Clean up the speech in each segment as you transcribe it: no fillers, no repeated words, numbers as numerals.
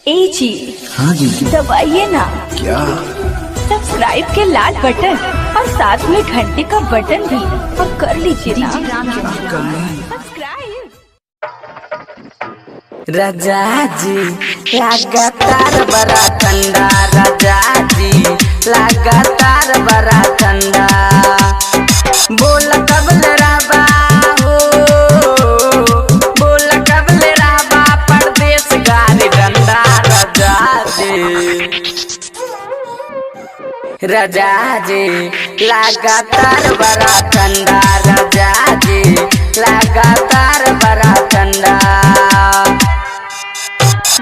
ए जी। हाँ जी। दबाइए ना। क्या? सब्सक्राइब के लाल बटन और साथ में घंटे का बटन भी और कर लीजिए ना सब्सक्राइब। राजा जी लगातार बड़ा ठंडा, राजा जी लगातार बड़ा ठंडा, बोल कबल राबा हो, बोल कबल राबा परदेश गारी डंडा। राजा जी लगातार बड़ा ठंडा, राजा जी लगातार बड़ा ठंडा।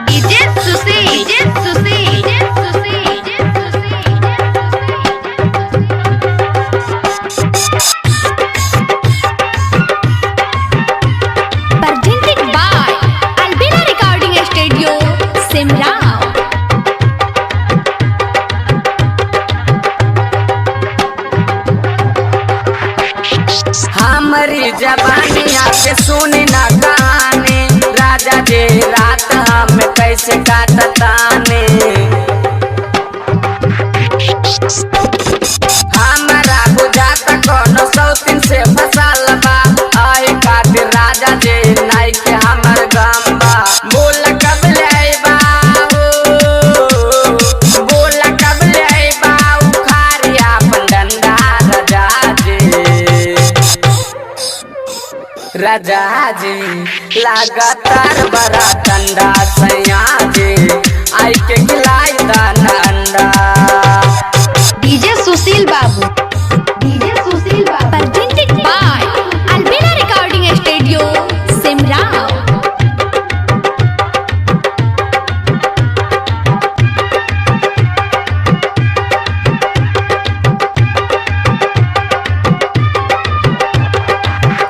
डीजे सुसी, डीजे सुसी, डीजे सुसी, डीजे सुसी। Presented by Albina Recording Studio, Simla। हमारी जबानी आपके सुनी ना कहानी, राजा जी रात हम कैसे काटताने। हमारा बुझाता कोनो सौतीन से फसाल बा, आई खातिर राजा जी नाई के हमर गम्बा। बोल कब ले आइबा हो, बोल कब ले आइबा उखारी आपन डंडा। राजा जी लगातार बड़ा ठंडा, सैया जी आई के खिलाई दाना अंडा। डीजे सुशील बाबू, डीजे सुशील बाबू। Presented by Albina Recording Studio, Simla।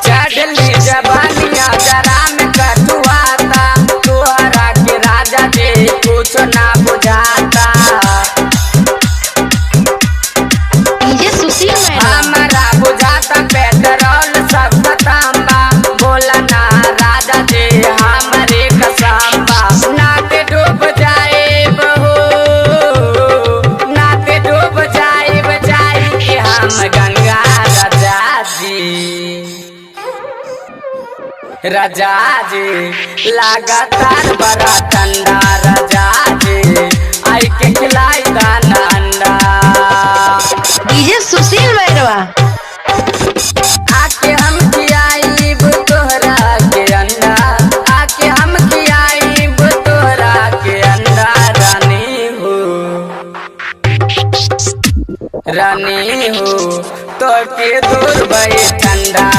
चढ़ली जबानिया जरा में कटुआता, तुहरा के राजा जी कुछ ना बुझाता। DJ Sushil madam. हमारा बुझाता पेट्रोल सब खत्म, बोला ना राजा जी हमारे कसamba। नाते डूब जाए बहो, नाते डूब जाए बजाई के हम गंगा। राजा जी लगातार बड़ा ठंडा, राजा जी आई के खिलाई दाना अंडा। DJ Sushil madam. आके हम खियाइब तोहरा के अंडा, आके हम खियाइब तोहरा के अंडा। रानी हो, रानी हो तो के दूर भई ठंडा।